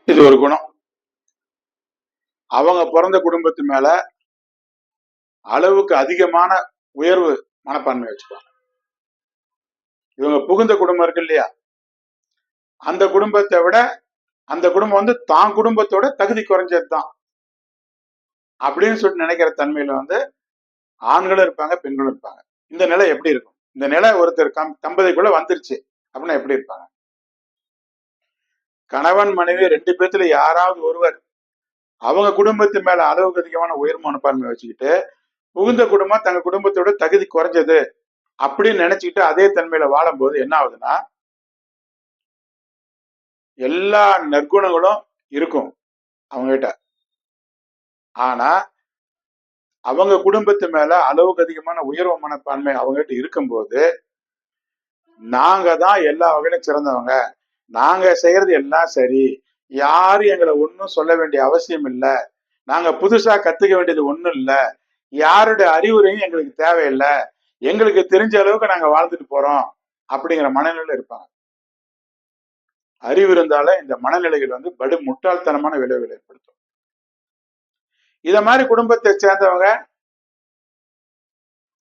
இது ஒரு குணம். அவங்க பிறந்த குடும்பத்து மேல அளவுக்கு அதிகமான உயர்வு மனப்பான்மை வச்சுப்பாங்க. இவங்க புகுந்த குடும்பம் இருக்கு இல்லையா, அந்த குடும்பத்தை விட அந்த குடும்பம் வந்து தான் குடும்பத்தோட தகுதி குறைஞ்சது தான் அப்படின்னு சொல்லிட்டு நினைக்கிற தன்மையில வந்து ஆண்களும் இருப்பாங்க, பெண்களும் இருப்பாங்க. இந்த நிலை எப்படி இருக்கும்? இந்த நிலை ஒருத்தர் தம்பதிக்குள்ள வந்துருச்சு அப்படின்னா எப்படி இருப்பாங்க? கணவன் மனைவி 2 பேத்துல யாராவது ஒருவர் அவங்க குடும்பத்து மேல அளவுக்கு அதிகமான உயர் மனப்பான்மை வச்சுக்கிட்டு புகுந்த குடும்பம் தங்க குடும்பத்தோட தகுதி குறைஞ்சது அப்படின்னு நினைச்சுக்கிட்டு அதே தன்மையில வாழும்போது என்ன ஆகுதுன்னா, எல்லா நற்குணங்களும் இருக்கும் அவங்க கிட்ட. ஆனா அவங்க குடும்பத்து மேல அளவுக்கு அதிகமான உயர்வு மனப்பான்மை அவங்க கிட்ட இருக்கும்போது, நாங்க தான் எல்லா வகையிலும் சிறந்தவங்க, நாங்க செய்யறது எல்லாம் சரி, யாரும் எங்களை ஒன்னும் சொல்ல வேண்டிய அவசியம் இல்லை, நாங்க புதுசா கத்துக்க வேண்டியது ஒண்ணும் இல்லை, யாருடைய அறிவுரையும் எங்களுக்கு தேவையில்லை, எங்களுக்கு தெரிஞ்ச அளவுக்கு நாங்க வாழ்ந்துட்டு போறோம் அப்படிங்கிற மனநிலையில இருப்பாங்க. அறிவு இருந்தாலே இந்த மனநிலைகள் வந்து படு முட்டாள்தனமான விளைவுகளை ஏற்படுத்தும். இத மாதிரி குடும்பத்தை சேர்ந்தவங்க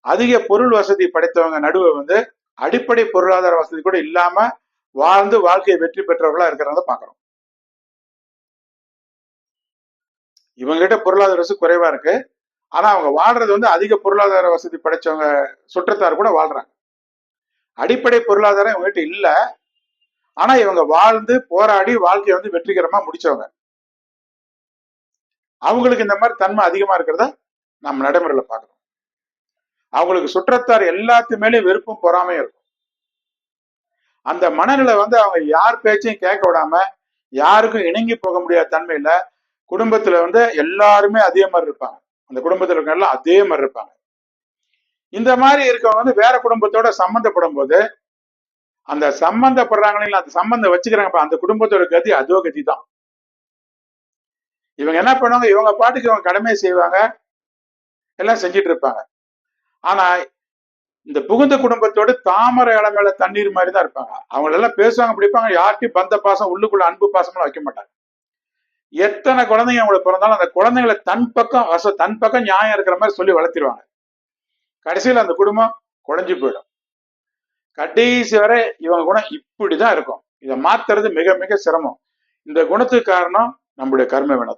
அதிக பொருள் வசதி படைத்தவங்க நடுவே வந்து அடிப்படை பொருளாதார வசதி கூட இல்லாம வாழ்ந்து வாழ்க்கையை வெற்றி பெற்றவர்களா இருக்கிறத பாக்குறோம். இவங்க கிட்ட பொருளாதார வசதி குறைவா இருக்கு, ஆனா அவங்க வாழ்றது வந்து அதிக பொருளாதார வசதி படைச்சவங்க சுற்றத்தார் கூட வாழ்றாங்க. அடிப்படை பொருளாதாரம் இவங்க கிட்ட இல்ல, ஆனா இவங்க வாழ்ந்து போராடி வாழ்க்கையை வந்து வெற்றிகரமா முடிச்சவங்க. அவங்களுக்கு இந்த மாதிரி தன்மை அதிகமா இருக்கிறத நம்ம நடைமுறையில பாக்குறோம். அவங்களுக்கு சுற்றத்தார் எல்லாத்து மேலேயும் வெறுப்பும் பொறாமையும் இருக்கும். அந்த மனநிலை வந்து அவங்க யார் பேச்சையும் கேட்க விடாம யாருக்கும் இணங்கி போக முடியாத தன்மையில குடும்பத்துல வந்து எல்லாருமே அதே மாதிரி இருப்பாங்க. அந்த குடும்பத்துல இருக்க எல்லாம் அதே மாதிரி இருப்பாங்க. இந்த மாதிரி இருக்கவங்க வந்து வேற குடும்பத்தோட சம்பந்தப்படும் போது அந்த சம்பந்தப்படுறாங்களே அந்த சம்பந்தம் வச்சுக்கிறாங்க, அந்த குடும்பத்தோட கதி அதோ கதி தான். இவங்க என்ன பண்ணுவாங்க, இவங்க பாட்டுக்கு இவங்க கடமையை செய்வாங்க, எல்லாம் செஞ்சுட்டு இருப்பாங்க. ஆனா இந்த புகுந்த குடும்பத்தோடு தாமரை இலை மேல தண்ணீர் மாதிரி தான் இருப்பாங்க. அவங்க எல்லாம் பேசுவாங்க, பிடிப்பாங்க, யார்கிட்டயும் பந்த பாசம் உள்ளுக்குள்ள அன்பு பாசம்லாம் வைக்க மாட்டாங்க. எத்தனை குழந்தைங்க அவங்களுக்கு பிறந்தாலும் அந்த குழந்தைங்களை தன் பக்கம் நியாயம் இருக்கிற மாதிரி சொல்லி வளர்த்திடுவாங்க. கடைசியில் அந்த குடும்பம் குழஞ்சு போயிடும். கடைசி வரை இவங்க குணம் இப்படிதான் இருக்கும். இதை மாத்துறது மிக மிக சிரமம். இந்த குணத்துக்கு காரணம் நம்முடைய கர்ம வினை தான்.